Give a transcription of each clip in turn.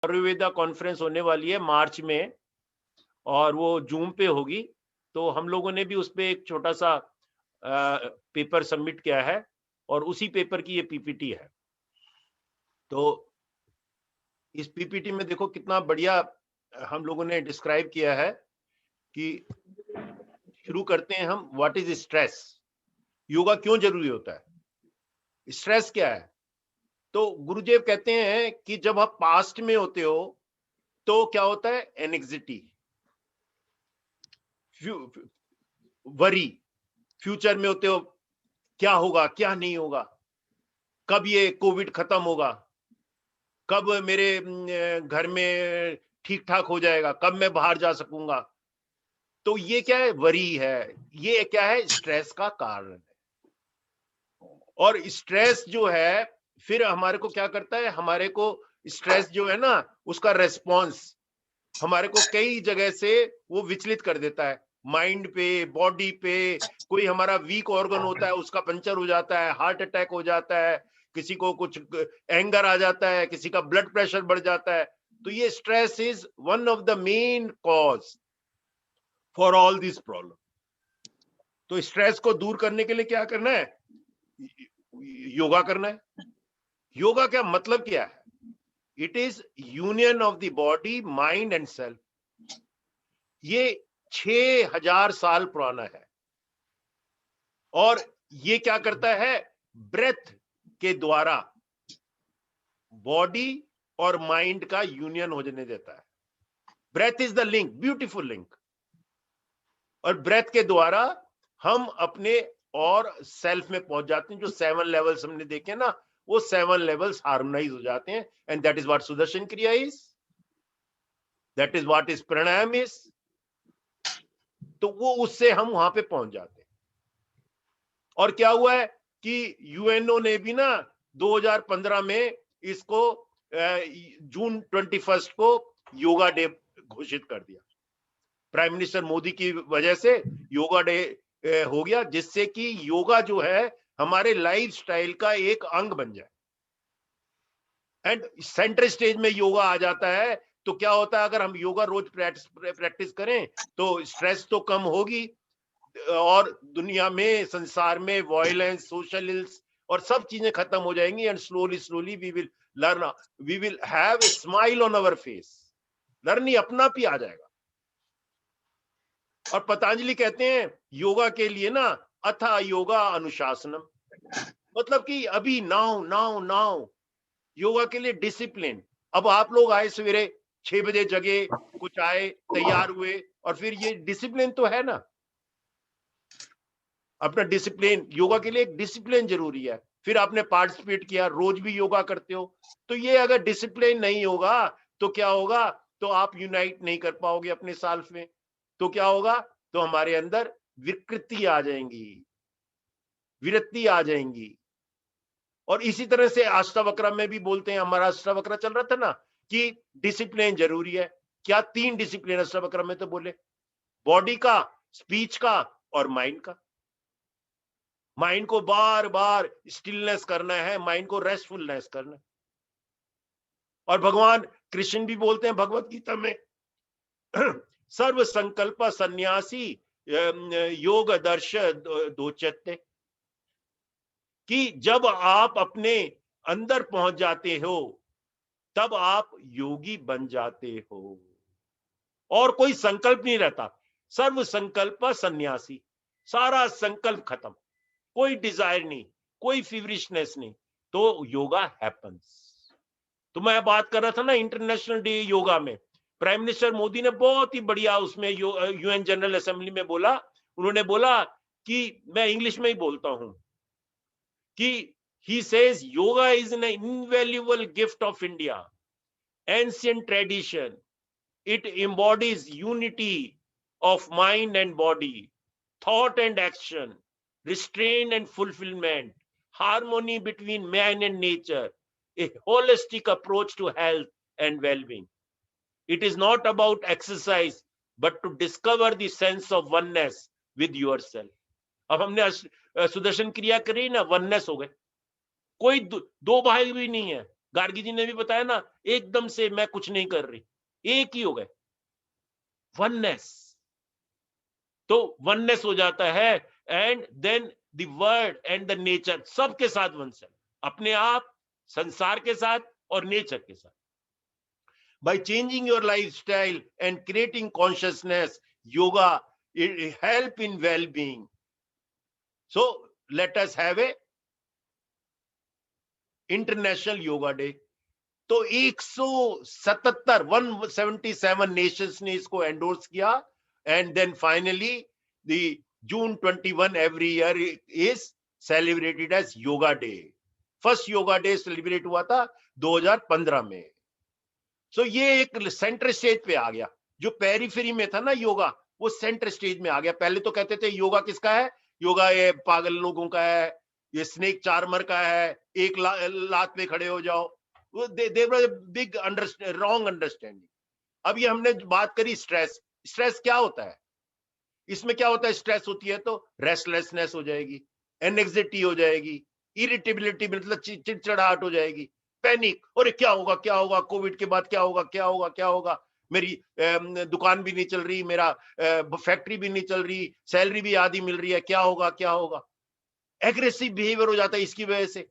Ayurveda conference होने वाली है मार्च में, और वो जूम पे होगी। तो हम लोगों ने भी उस पे एक छोटा सा पेपर सबमिट किया है, और उसी पेपर की ये पीपीटी है। तो इस पीपीटी में देखो कितना बढ़िया हम लोगों ने डिस्क्राइब किया है कि शुरू करते हैं हम, व्हाट इज स्ट्रेस, योगा क्यों जरूरी होता है, स्ट्रेस क्या है। तो गुरुदेव कहते हैं कि जब आप पास्ट में होते हो तो क्या होता है, एंग्जायटी, वरी, फ्यूचर में होते हो, क्या होगा क्या नहीं होगा, कब ये कोविड खत्म होगा, कब मेरे घर में ठीक ठाक हो जाएगा, कब मैं बाहर जा सकूंगा। तो ये क्या है, वरी है, ये क्या है, स्ट्रेस का कारण है। और स्ट्रेस जो है फिर हमारे को क्या करता है, हमारे को स्ट्रेस जो है ना, उसका रेस्पॉन्स हमारे को कई जगह से वो विचलित कर देता है, माइंड पे, बॉडी पे। कोई हमारा वीक ऑर्गन होता है उसका पंचर हो जाता है, हार्ट अटैक हो जाता है, किसी को कुछ एंगर आ जाता है, किसी का ब्लड प्रेशर बढ़ जाता है। तो ये stress is one of the main cause for all this problem. तो स्ट्रेस को दूर करने के लिए क्या करना है, योगा करना है। योगा क्या मतलब क्या है, it is union of the body, mind and self. ये 6000 साल पुराना है, और ये क्या करता है, ब्रेथ के द्वारा बॉडी और माइंड का यूनियन हो जाने देता है। Breath is the link, beautiful link. और ब्रेथ के द्वारा हम अपने और सेल्फ में पहुंच जाते हैं। जो 7 लेवल्स हमने देखे ना, वो 7 लेवल्स हार्मोनाइज हो जाते हैं, and that is what Sudarshan Kriya is, that is what is pranayama is. तो वो उससे हम वहां पे पहुंच जाते हैं। और क्या हुआ है कि यूएनओ ने भी ना 2015 में इसको जून 21 को योगा डे घोषित कर दिया। प्राइम मिनिस्टर मोदी की वजह से योगा डे हो गया, जिससे कि योगा जो है हमारे लाइफस्टाइल का एक अंग बन जाए। एंड सेंटर स्टेज में योगा आ जाता है, तो क्या होता है, अगर हम योगा रोज प्रैक्टिस करें तो स्ट्रेस तो कम होगी, और दुनिया में, संसार में वायलेंस, सोशल इल्स और सब चीजें खत्म हो जाएंगी। And slowly slowly we will learn, we will have a smile on our face. Learning अपना आप ही आ जाएगा। और पतंजलि कहते हैं योगा के लिए ना, अथा योगा अनुशासनम, मतलब कि अभी नाउ नाउ नाउ, योगा के लिए डिसिप्लिन। अब आप लोग आए सवेरे 6 बजे जगे, कुछ आए, तैयार हुए, और फिर ये डिसिप्लिन तो है ना, अपना डिसिप्लिन। योगा के लिए एक डिसिप्लिन जरूरी है। फिर आपने पार्टिसिपेट किया, रोज भी योगा करते हो, तो ये अगर डिसिप्लिन नहीं होगा तो क्या होगा, तो आप यूनाइट नहीं कर पाओगे अपने सेल्फ में। तो क्या होगा, तो हमारे अंदर विकृति आ जाएंगी, विरक्ति आ जाएंगी। और इसी तरह से अष्टावक्र में भी बोलते हैं, हमारा अष्टावक्र चल रहा था ना, कि डिसिप्लिन जरूरी है। क्या 3 डिसिप्लिन अष्टावक्र में तो बोले, बॉडी का, स्पीच का और माइंड का। माइंड को बार बार स्टिलनेस करना है, माइंड को रेस्टफुलनेस करना है। और भगवान कृष्ण भी बोलते हैं भगवत गीता में, सर्व संकल्प सन्यासी योग दर्श दोचते, कि जब आप अपने अंदर पहुंच जाते हो तब आप योगी बन जाते हो, और कोई संकल्प नहीं रहता। सर्व संकल्प सन्यासी, सारा संकल्प खत्म, कोई डिजायर नहीं, कोई फीवरिशनेस नहीं, तो योगा हैपन्स। तो मैं बात कर रहा था ना इंटरनेशनल डे योगा में, प्राइम मिनिस्टर मोदी ने बहुत ही बढ़िया उसमें यूएन जनरल असेंबली में बोला। उन्होंने बोला कि, मैं इंग्लिश में ही बोलता हूं, कि he says yoga is an invaluable gift of India, ancient tradition. It embodies unity of mind and body, thought and action, restraint and fulfillment, harmony between man and nature, a holistic approach to health and well-being. It is not about exercise, but to discover the sense of oneness with yourself. अब हमने सुदर्शन क्रिया करी ना, oneness हो गए, कोई दो भाई भी नहीं है, गार्गी जी ने भी बताया ना, एकदम से मैं कुछ नहीं कर रही, एक ही हो गए, वननेस। तो वननेस हो जाता है, and then the word and the nature, सबके साथ वन सेल्फ, अपने आप, संसार के साथ और नेचर के साथ। By changing your lifestyle and creating consciousness, yoga it help in well-being. So let us have a international yoga day. तो 177 नेशंस ने इसको एंडोर्स किया, and then finally the June 21 every year is celebrated as yoga day. First yoga day celebrate हुआ था 2015 में। सो ये एक centre stage पे आ गया। जो पेरिफेरी में था ना योगा, वो सेंटर स्टेज में आ गया। पहले तो कहते थे योगा किसका है, योगा ये पागल लोगों का है, ये स्नेक चार्मर का है, एक लात पे खड़े हो जाओ। Big wrong understanding. अब ये हमने बात करी स्ट्रेस। स्ट्रेस क्या होता है, इसमें क्या होता है, स्ट्रेस होती है तो रेस्टलेसनेस हो जाएगी, एंग्जाइटी हो जाएगी, इरिटेबिलिटी मतलब चिड़चिड़ाहट हो जाएगी, पैनिक, अरे क्या होगा क्या होगा, कोविड के बाद क्या होगा क्या होगा क्या होगा, मेरी दुकान भी नहीं चल रही, मेरा फैक्ट्री भी नहीं चल रही, सैलरी भी आधी मिल रही है, क्या होगा क्या होगा। एग्रेसिव बिहेवियर हो जाता है इसकी वजह से।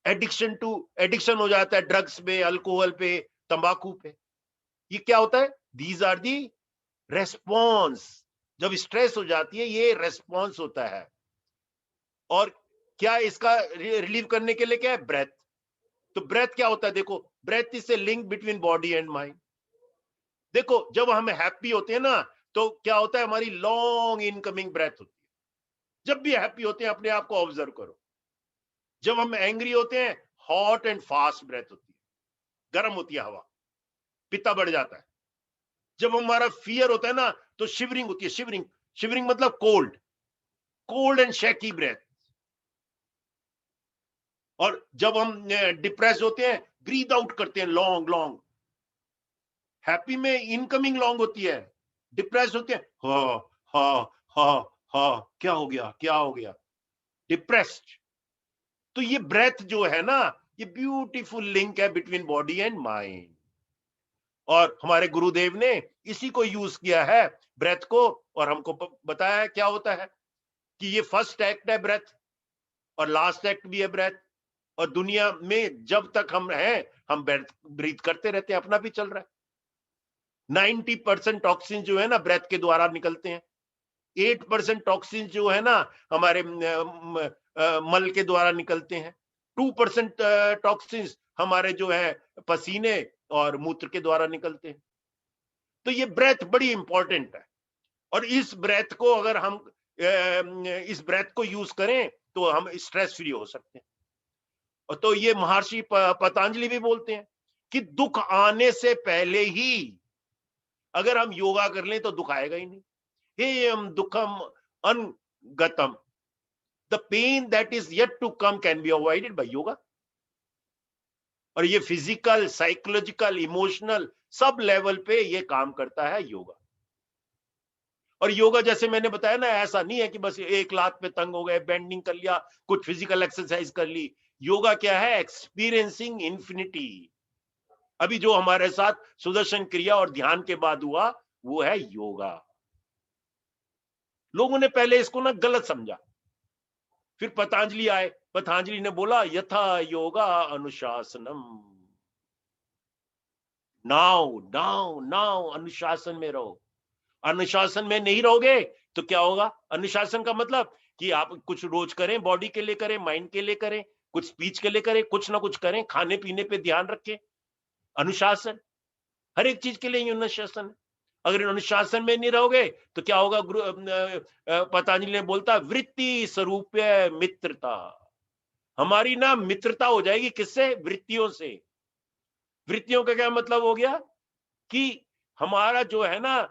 एडिक्शन हो जाता है ड्रग्स पे, अल्कोहल पे, तंबाकू पे। ये क्या होता है, दीज आर दी रेस्पॉन्स। जब स्ट्रेस हो जाती है ये रेस्पॉन्स होता है। और क्या इसका रिलीव करने के लिए क्या है, ब्रेथ। तो ब्रेथ क्या होता है, देखो breath is a link between body and mind. देखो जब हम हैप्पी होते हैं ना, तो क्या होता है, हमारी लॉन्ग इनकमिंग ब्रेथ होती है। जब भी हैप्पी होते हैं अपने आप को ऑब्जर्व करो। जब हम एंग्री होते हैं, हॉट एंड फास्ट ब्रेथ होती है, गर्म होती है हवा, पित्ता बढ़ जाता है। जब हमारा फियर होता है ना, तो शिवरिंग होती है, शिवरिंग। शिवरिंग मतलब cold, cold and shaky breath. और जब हम डिप्रेस होते हैं, ब्रीथ आउट करते हैं लॉन्ग लॉन्ग। हैप्पी में इनकमिंग लॉन्ग होती है, डिप्रेस होते हैं हा हा हा हा, क्या हो गया क्या हो गया, डिप्रेस्ड। तो ये ब्रेथ जो है ना, ये ब्यूटीफुल लिंक है बिटवीन बॉडी एंड माइंड। और हमारे गुरुदेव ने इसी को यूज किया है, ब्रेथ को, और हमको बताया क्या होता है कि ये फर्स्ट एक्ट है ब्रेथ, और लास्ट एक्ट भी है ब्रेथ। और दुनिया में जब तक हम हैं, हम ब्रीथ करते रहते हैं, अपना भी चल रहा है। 90% टॉक्सिन जो है ना ब्रेथ के द्वारा निकलते हैं। 8% टॉक्सिन जो है ना हमारे मल के द्वारा निकलते हैं। 2% टॉक्सिन हमारे जो है पसीने और मूत्र के द्वारा निकलते हैं। तो ये ब्रेथ बड़ी इंपॉर्टेंट है। और इस ब्रेथ को अगर हम इस ब्रेथ को यूज करें तो हम स्ट्रेस फ्री हो सकते हैं। और तो ये महर्षि पतंजलि भी बोलते हैं कि दुख आने से पहले ही अगर हम योगा कर लें तो दुख आएगा ही नहीं। हे दुखम अनगतम, the pain that is yet to come can be avoided by yoga. और ये फिजिकल, साइकोलॉजिकल, इमोशनल सब लेवल पे ये काम करता है योगा। और योगा जैसे मैंने बताया ना, ऐसा नहीं है कि बस एक लात पे तंग हो गए, बेंडिंग कर लिया, कुछ फिजिकल एक्सरसाइज कर ली। योगा क्या है, एक्सपीरियंसिंग इंफिनिटी। अभी जो हमारे साथ सुदर्शन क्रिया और ध्यान के बाद हुआ, वो है योगा। लोगों ने पहले इसको ना गलत समझा, फिर पतंजलि आए, पतंजलि ने बोला यथा योगा अनुशासनम, नाउ नाउ नाउ अनुशासन में रहो। अनुशासन में नहीं रहोगे तो क्या होगा, अनुशासन का मतलब कि आप कुछ रोज करें, बॉडी के लिए करें, माइंड के लिए करें, कुछ स्पीच के लिए करें, कुछ ना कुछ करें, खाने पीने पे ध्यान रखें। अनुशासन, हर एक चीज के लिए अनुशासन है। अगर अनुशासन में नहीं रहोगे तो क्या होगा, पतंजलि ने बोलता वृत्ति स्वरूप मित्रता। हमारी ना मित्रता हो जाएगी किससे, वृत्तियों से। वृत्तियों का क्या मतलब हो गया कि हमारा जो है ना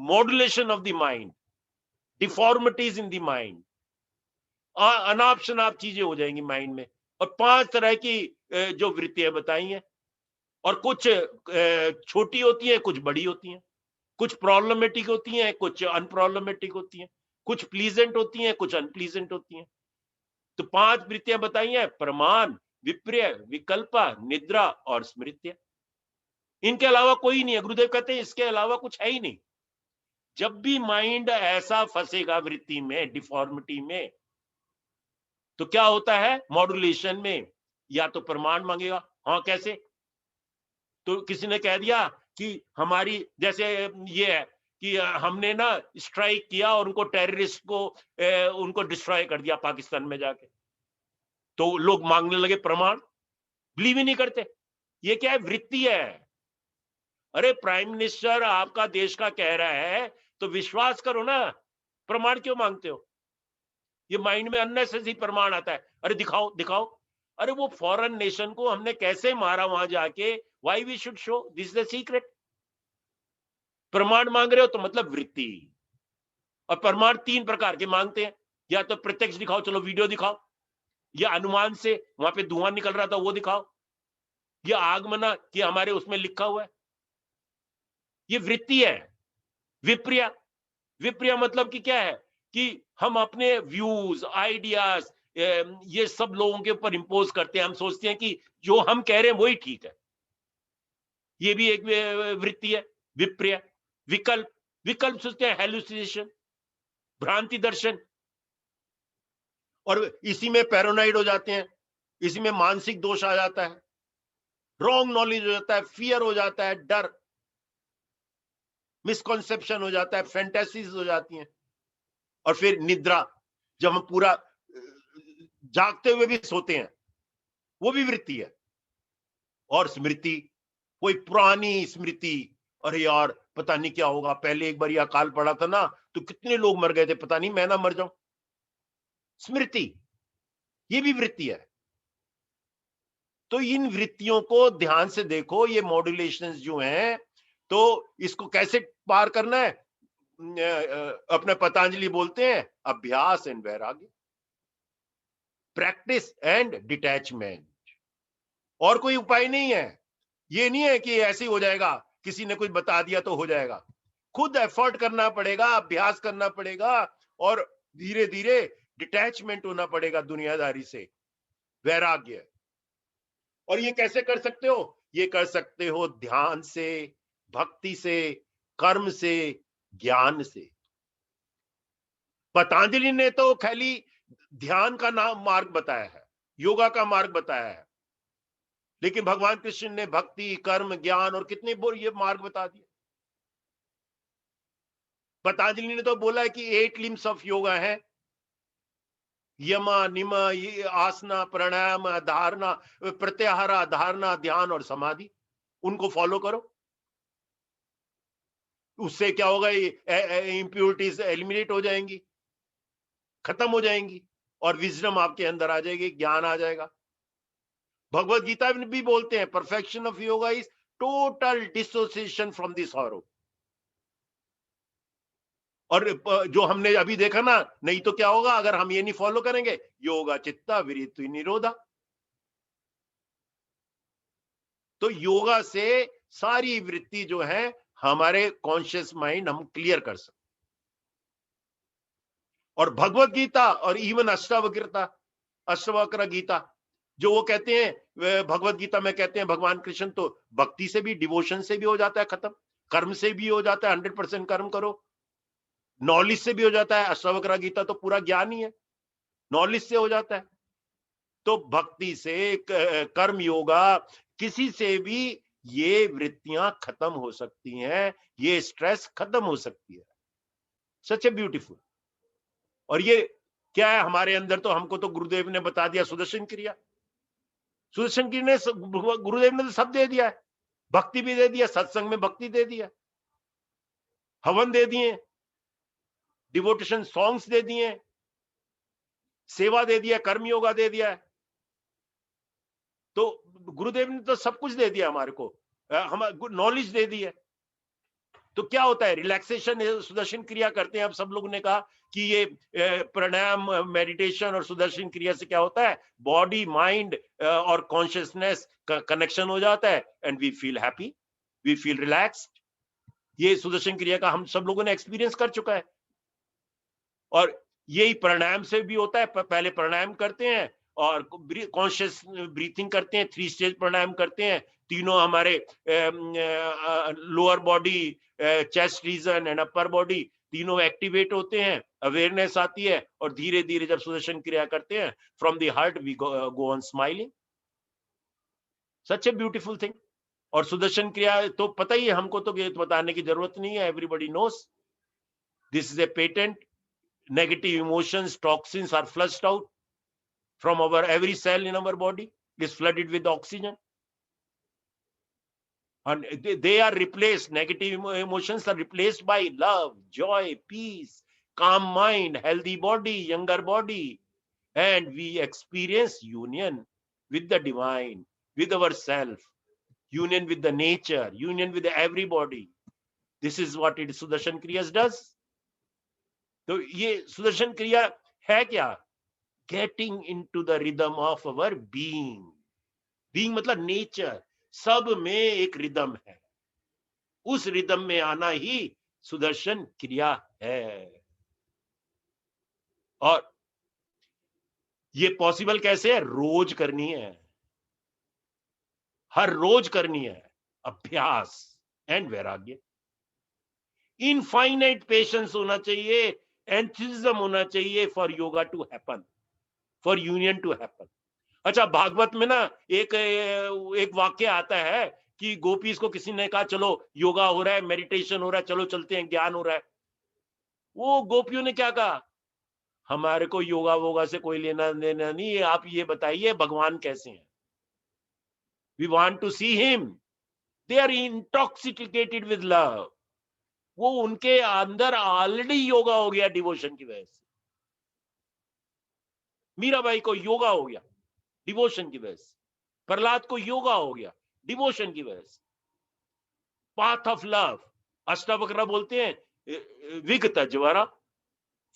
modulation of the mind, deformities in the mind, अनाप शनाप चीजें हो जाएंगी माइंड में। और 5 तरह की जो वृत्तियां बताई हैं, और कुछ छोटी होती हैं, कुछ बड़ी होती हैं, कुछ प्रॉब्लमेटिक होती हैं, कुछ अनप्रॉब्लमेटिक होती हैं, कुछ प्लीजेंट होती हैं, कुछ अनप्लीजेंट होती हैं। तो 5 वृत्तियां बताई हैं, प्रमाण, विपर्य, विकल्पा, निद्रा और स्मृत्य। इनके अलावा कोई नहीं है। गुरुदेव कहते हैं इसके अलावा कुछ है ही नहीं। जब भी माइंड ऐसा फंसेगा वृत्ति में, डिफॉर्मिटी में, तो क्या होता है? मॉड्यूलेशन में या तो प्रमाण मांगेगा। हाँ, कैसे? तो किसी ने कह दिया कि हमारी जैसे ये है कि हमने ना स्ट्राइक किया और उनको टेररिस्ट को उनको डिस्ट्रॉय कर दिया पाकिस्तान में जाके। तो लोग मांगने लगे प्रमाण, बिलीव ही नहीं करते। ये क्या है? वृत्ति है। अरे प्राइम मिनिस्टर आपका देश का कह रहा है तो विश्वास करो ना, प्रमाण क्यों मांगते हो? ये माइंड में अननेसेसरी प्रमाण आता है। अरे दिखाओ दिखाओ। अरे वो फॉरेन नेशन को हमने कैसे मारा वहां जाके, why we should show, this is the secret. प्रमाण मांग रहे हो तो मतलब वृत्ति। और प्रमाण 3 प्रकार के मांगते हैं, या तो प्रत्यक्ष दिखाओ, चलो वीडियो दिखाओ, या अनुमान से वहां पे धुआं निकल रहा था वो दिखाओ, या आगमना कि हमारे उसमें लिखा हुआ है। ये वृत्ति है। विप्रिया, विप्रिया मतलब कि क्या है कि हम अपने व्यूज, आइडियाज ये सब लोगों के ऊपर इंपोज करते हैं। हम सोचते हैं कि जो हम कह रहे हैं वही ठीक है। ये भी एक वृत्ति है, विप्रिया। विकल्प, विकल्प सोचते हैं हेलुसिनेशन, भ्रांति दर्शन, और इसी में पैरानॉइड हो जाते हैं, इसी में मानसिक दोष आ जाता है, रॉन्ग नॉलेज हो जाता है, फियर हो जाता है, डर, मिसकॉन्सेप्शन हो जाता है, फैंटेसीज हो जाती हैं। और फिर निद्रा, जब हम पूरा जागते हुए भी सोते हैं, वो भी वृत्ति है। और स्मृति, कोई पुरानी स्मृति, अरे यार पता नहीं क्या होगा, पहले एक बार यह अकाल पड़ा था ना तो कितने लोग मर गए थे, पता नहीं मैं ना मर जाऊं। स्मृति, ये भी वृत्ति है। तो इन वृत्तियों को ध्यान से देखो, ये मॉड्यूलेशंस जो हैं, तो इसको कैसे पार करना है? अपने पतंजलि बोलते हैं अभ्यास एंड वैराग्य, प्रैक्टिस एंड डिटैचमेंट। और कोई उपाय नहीं है। ये नहीं है कि ऐसे ही हो जाएगा, किसी ने कुछ बता दिया तो हो जाएगा। खुद एफर्ट करना पड़ेगा, अभ्यास करना पड़ेगा, और धीरे धीरे डिटैचमेंट होना पड़ेगा दुनियादारी से, वैराग्य। और ये कैसे कर सकते हो? ये कर सकते हो ध्यान से, भक्ति से, कर्म से, ज्ञान से। पतंजलि ने तो खाली ध्यान का नाम मार्ग बताया है, योगा का मार्ग बताया है, लेकिन भगवान कृष्ण ने भक्ति, कर्म, ज्ञान और कितने बोल ये मार्ग बता दिए। पतंजलि ने तो बोला है कि 8 लिम्स ऑफ योगा है, यमा, निमा, ये आसना, प्राणायाम, धारणा, प्रत्याहार, धारणा, ध्यान और समाधि, उनको फॉलो करो। उससे क्या होगा? ये इंप्योरिटीज एलिमिनेट हो जाएंगी, खत्म हो जाएंगी, और विजडम आपके अंदर आ जाएगी, ज्ञान आ जाएगा। भगवत गीता में भी बोलते हैं perfection of yoga is total dissociation from this sorrow. और जो हमने अभी देखा ना, नहीं तो क्या होगा अगर हम ये नहीं फॉलो करेंगे? योगा चित्ता विरित्ति निरोधा। तो योगा से सारी वृत्ति जो है हमारे कॉन्शियस माइंड हम क्लियर कर सकते। और भगवत गीता और इवन अष्टावक्र गीता, जो वो कहते हैं भगवत गीता में कहते हैं भगवान कृष्ण, तो भक्ति से भी, डिवोशन से भी हो जाता है खत्म, कर्म से भी हो जाता है, 100% कर्म करो, नॉलेज से भी हो जाता है। अष्टावक्र गीता तो पूरा ज्ञान ही है, नॉलेज से हो जाता है। तो भक्ति से, कर्म योगा, किसी से भी ये वृत्तियां खत्म हो सकती हैं, ये स्ट्रेस खत्म हो सकती है। सच ए ब्यूटीफुल। और ये क्या है हमारे अंदर? तो हमको तो गुरुदेव ने बता दिया, सुदर्शन क्रिया। सुदर्शन क्रिया ने गुरुदेव ने तो सब दे दिया है, भक्ति भी दे दिया, सत्संग में भक्ति दे दिया, हवन दे दिए, डिवोटेशन सॉन्ग्स दे दिए, सेवा दे दिया, कर्म योगा दे दिया है। तो गुरुदेव ने तो सब कुछ दे दिया हमारे को, हम नॉलेज दे दी है। तो क्या होता है? रिलैक्सेशन, सुदर्शन क्रिया करते हैं। अब सब लोगों ने कहा कि ये प्राणायाम, मेडिटेशन और सुदर्शन क्रिया से क्या होता है? बॉडी, माइंड और कॉन्शियसनेस का कनेक्शन हो जाता है, and we feel happy, we feel relaxed. ये सुदर्शन क्रिया का हम सब लोगों ने एक्सपीरियंस कर चुका है। और यही प्राणायाम से भी होता है। पहले प्राणायाम करते हैं और कॉन्शियस ब्रीथिंग करते हैं, 3 स्टेज प्राणायाम करते हैं, तीनों हमारे lower body, chest region and upper body तीनों एक्टिवेट होते हैं, अवेयरनेस आती है, और धीरे धीरे जब सुदर्शन क्रिया करते हैं, from the heart we go on smiling. Such a beautiful thing. और सुदर्शन क्रिया तो पता ही है हमको, तो ये बताने की जरूरत नहीं है, everybody knows this is a patent. Negative emotions, toxins are flushed out from our every cell in our body, is flooded with oxygen, and they are replaced, negative emotions are replaced by love, joy, peace, calm mind, healthy body, younger body, and we experience union with the divine, with ourself, union with the nature, union with everybody. This is what it Sudarshan Kriyas does. तो ये सुदर्शन क्रिया है क्या? Getting into the rhythm of our being. Being मतलब nature, सब में एक rhythm है, उस रिदम में आना ही सुदर्शन क्रिया है। और ये पॉसिबल कैसे है? रोज करनी है, हर रोज करनी है। अभ्यास एंड वैराग्य, इनफाइनाइट पेशेंस होना चाहिए, एंथुसिज्म होना चाहिए for yoga to happen, for union to happen. अच्छा, भागवत में ना एक वाक्य आता है कि गोपीज को किसी ने कहा चलो योगा हो रहा है, मेडिटेशन हो रहा है, चलो चलते हैं, ज्ञान हो रहा है। वो गोपियों ने क्या कहा? हमारे को योगा वोगा से कोई लेना देना नहीं है, आप ये बताइए भगवान कैसे हैं, we want to see him. They are intoxicated with love. वो उनके अंदर ऑलरेडी योगा हो गया डिवोशन की वजह से। मीराबाई को योगा हो गया डिवोशन की वजह से, प्रहलाद को योगा हो गया डिवोशन की वजह से। पाथ ऑफ लव, अष्टावक्र बोलते हैं विगत ज्वरा,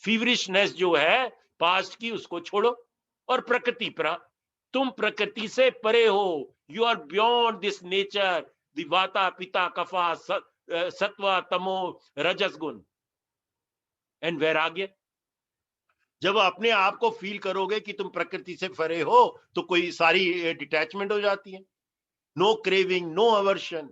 फीवरिशनेस जो है पास्ट की उसको छोड़ो, और प्रकृति पर तुम प्रकृति से परे हो, you are beyond this nature, the vata pitta कफा सत्व तमो रजस गुण एंड वैराग्य। जब अपने आप को फील करोगे कि तुम प्रकृति से परे हो, तो कोई सारी डिटैचमेंट हो जाती है, नो क्रेविंग, नो अवर्शन।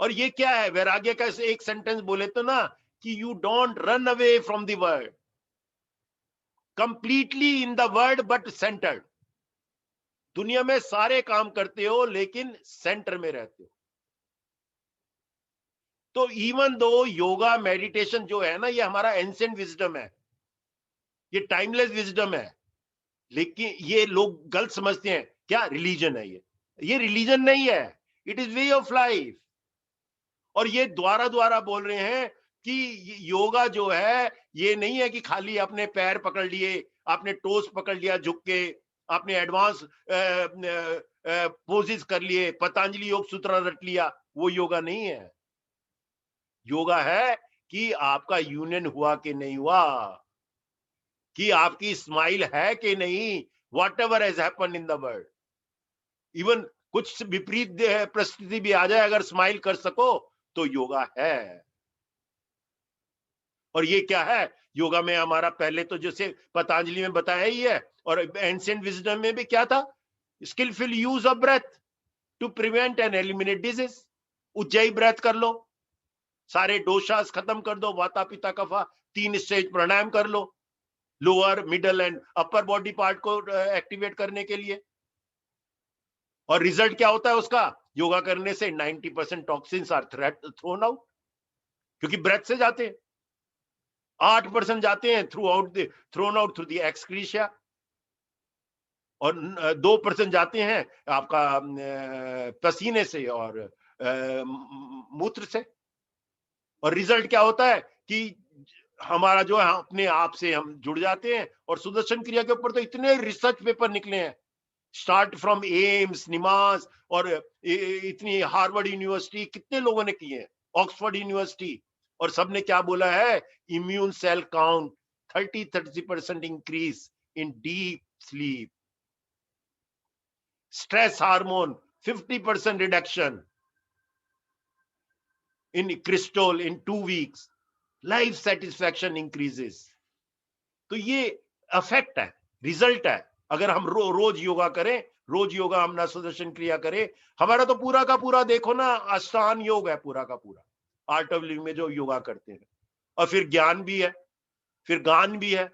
और ये क्या है वैराग्य का? एक सेंटेंस बोले तो ना कि you don't run away from the world, completely in the world but centred. दुनिया में सारे काम करते हो लेकिन सेंटर में रहते हो। तो इवन दो योगा मेडिटेशन जो है ना, ये हमारा एंशिएंट विजडम है, ये टाइमलेस विजडम है, लेकिन ये लोग गलत समझते हैं, क्या रिलीजन है ये रिलीजन नहीं है, it is way of life. और ये द्वारा द्वारा बोल रहे हैं कि योगा जो है ये नहीं है कि खाली अपने पैर पकड़ लिए, आपने टोस पकड़ लिया झुक के, आपने एडवांस पोजेस कर लिए, पतंजलि योग सूत्र रट लिया, वो योगा नहीं है। योगा है कि आपका यूनियन हुआ कि नहीं हुआ, कि आपकी स्माइल है कि नहीं, what ever has happened in the world. Even कुछ विपरीत परिस्थिति भी आ जाए, अगर स्माइल कर सको तो योगा है। और ये क्या है? योगा में हमारा पहले तो जैसे पतंजलि में बताया ही है, और एंशिएंट विजडम में भी क्या था? Skillful use of breath to prevent and eliminate disease. Ujjayi breath कर लो, सारे दोषास खत्म कर दो, वाता पिता कफा, 3 स्टेज प्राणायाम कर लो, lower middle and upper body part को एक्टिवेट करने के लिए। और रिजल्ट क्या होता है उसका? योगा करने से 90% टॉक्सिन्स आर थ्रोन आउट, क्योंकि ब्रेथ से जाते हैं। 8% जाते हैं थ्रोन आउट थ्रू द एक्सक्रीशिया, और 2% जाते हैं आपका पसीने से और मूत्र से। और रिजल्ट क्या होता है कि हमारा जो है अपने आप से हम जुड़ जाते हैं। और सुदर्शन क्रिया के ऊपर तो इतने रिसर्च पेपर निकले हैं, स्टार्ट फ्रॉम एम्स, निमास, और इतनी हार्वर्ड यूनिवर्सिटी, कितने लोगों ने किए हैं, ऑक्सफोर्ड यूनिवर्सिटी, और सबने क्या बोला है? Immune cell count 30% increase in deep sleep, stress hormone 50% reduction in crystal in 2 weeks, life satisfaction increases। तो ये अफेक्ट है, रिजल्ट है। अगर हम रोज योगा करें, रोज योगा हम सुदर्शन क्रिया करें, हमारा तो पूरा का पूरा देखो ना आसान योग है, पूरा का पूरा आर्ट ऑफ लिविंग में जो योगा करते हैं। और फिर ज्ञान भी है, फिर गान भी है,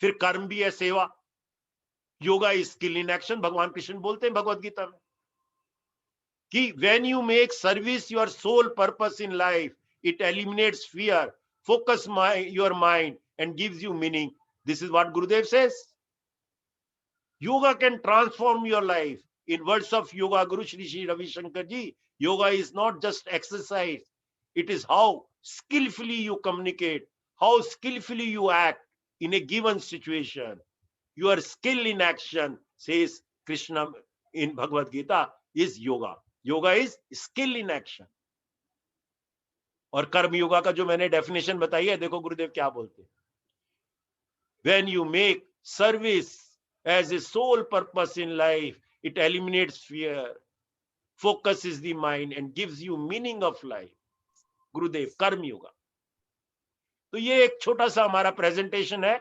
फिर कर्म भी है, सेवा। Yoga is skill in action, भगवान कृष्ण बोलते हैं भगवत गीता में कि when you make service your soul purpose in life, it eliminates fear, focus your mind and gives you meaning. This is what Gurudev says. Yoga can transform your life. In words of Yoga Guru Shri Ravi Shankar ji, yoga is not just exercise. It is how skillfully you communicate, how skillfully you act in a given situation. Your skill in action, says Krishna in Bhagavad Gita, is yoga. Yoga is skill in action. और कर्म योगा का जो मैंने definition बताई है, देखो गुरुदेव क्या बोलते हैं। When you make service as a sole purpose in life, it eliminates fear, focuses the mind and gives you meaning of life. गुरुदेव कर्म योगा। तो ये एक छोटा सा हमारा प्रेजेंटेशन है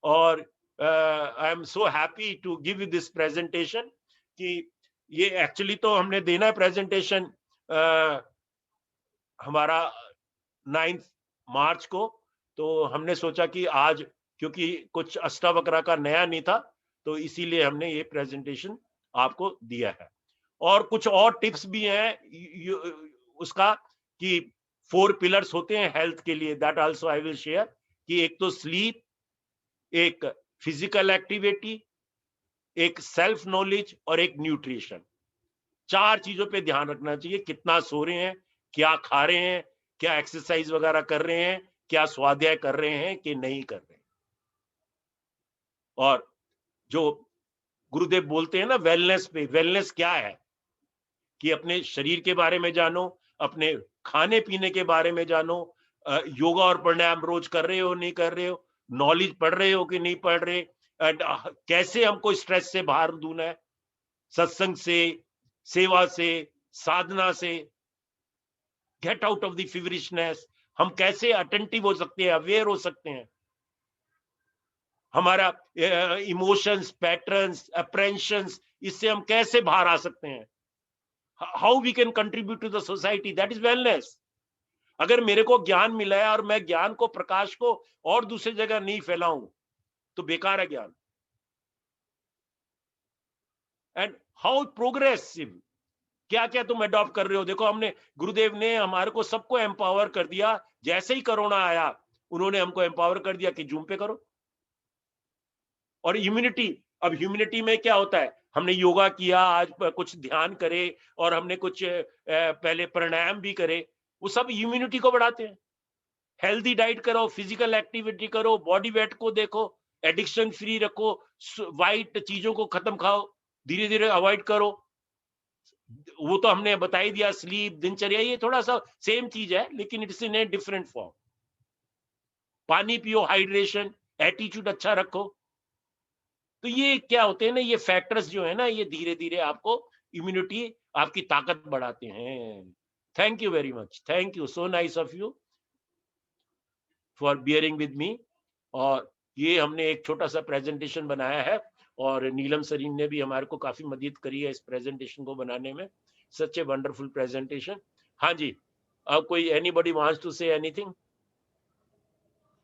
और I am so happy to give you this presentation कि ये एक्चुअली तो हमने देना है प्रेजेंटेशन हमारा 9 मार्च को, तो हमने सोचा कि आज क्योंकि कुछ अष्टावक्र का नया नहीं था तो इसीलिए हमने ये प्रेजेंटेशन आपको दिया है। और कुछ और टिप्स भी हैं उसका कि 4 पिलर्स होते हैं हेल्थ के लिए, that also I will share. कि एक तो स्लीप, एक फिजिकल एक्टिविटी, एक सेल्फ नॉलेज और एक न्यूट्रिशन। 4 चीजों पे ध्यान रखना चाहिए। कितना सो रहे हैं, क्या खा रहे हैं, क्या एक्सरसाइज वगैरह कर रहे हैं, क्या स्वाध्याय कर रहे हैं कि नहीं कर रहे हैं। और जो गुरुदेव बोलते हैं ना वेलनेस पे, वेलनेस क्या है कि अपने शरीर के बारे में जानो, अपने खाने पीने के बारे में जानो, योगा और प्राणायाम रोज कर रहे हो नहीं कर रहे हो, नॉलेज पढ़ रहे हो कि नहीं पढ़ रहे, एंड कैसे हमको स्ट्रेस से बाहर दूना है, सत्संग से, सेवा से, साधना से, गेट आउट ऑफ द फीवरिशनेस। हम कैसे अटेंटिव हो सकते हैं, अवेयर हो सकते हैं, हमारा इमोशंस, पैटर्न्स, अप्रेंशंस, इससे हम कैसे बाहर आ सकते हैं, how we can contribute to the society, that is wellness. अगर मेरे को ज्ञान मिला है और मैं ज्ञान को, प्रकाश को और दूसरी जगह नहीं फैलाऊं तो बेकार है ज्ञान। एंड हाउ प्रोग्रेसिव, क्या क्या तुम अडॉप्ट कर रहे हो। देखो हमने, गुरुदेव ने हमारे को सबको एम्पावर कर दिया। जैसे ही कोरोना आया उन्होंने हमको एम्पावर कर दिया कि जूम पे करो। और इम्यूनिटी, अब ह्यूमिनिटी में क्या होता है, हमने योगा किया, आज कुछ ध्यान करे और हमने कुछ पहले प्राणायाम भी करे, वो सब इम्यूनिटी को बढ़ाते हैं। हेल्दी डाइट करो, फिजिकल एक्टिविटी करो, बॉडी वेट को देखो, एडिक्शन फ्री रखो, वाइट चीजों को खत्म खाओ, धीरे धीरे अवॉइड करो। वो तो हमने बता ही दिया, स्लीप, दिनचर्या, ये थोड़ा सा सेम चीज है लेकिन it's in a different form. पानी पियो, हाइड्रेशन, एटीट्यूड अच्छा रखो। तो ये क्या होते हैं ना, ये फैक्टर्स जो है ना, ये धीरे धीरे आपको इम्यूनिटी, आपकी ताकत बढ़ाते हैं। Thank you very much, thank you, so nice of you for bearing with me. और ये हमने एक छोटा सा प्रेजेंटेशन बनाया है और नीलम सरीन ने भी हमारे को काफी मदद करी है इस प्रेजेंटेशन को बनाने में। Such a wonderful presentation. हाँ जी, अब कोई anybody wants to say anything?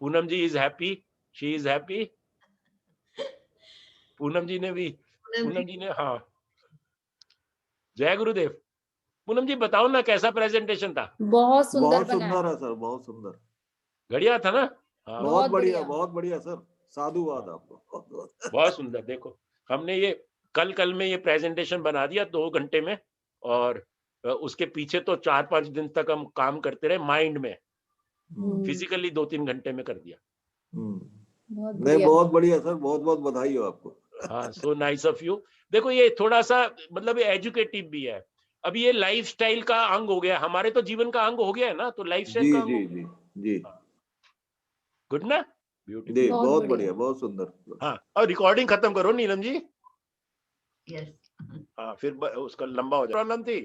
Poonam ji is happy, she is happy. Poonam ji ने भी, पूनम जी ने, हाँ, जय गुरुदेव। पूनम जी बताओ ना कैसा प्रेजेंटेशन था? बहुत सुंदर है सर, बहुत सुंदर, बढ़िया था ना? हाँ, बहुत बढ़िया सर, साधुवाद आपको। बहुत सुंदर। देखो हमने ये कल में ये प्रेजेंटेशन बना दिया 2 घंटे में, और उसके पीछे तो 4-5 दिन तक हम काम करते रहे माइंड में, फिजिकली 2-3 घंटे में कर दिया। बहुत बढ़िया सर, बहुत बहुत बधाई हो आपको। हाँ, सो नाइस ऑफ यू। देखो ये थोड़ा सा मतलब एजुकेटिव भी है। अब ये लाइफस्टाइल का अंग हो गया, हमारे तो जीवन का अंग हो गया है ना, तो लाइफस्टाइल का अंग। जी जी, गुड ना, ब्यूटीफुल, बहुत बढ़िया, बहुत सुंदर। हाँ, और रिकॉर्डिंग खत्म करो नीलम जी। यस। हाँ, फिर उसका लंबा हो जाए। प्रॉब्लम थी।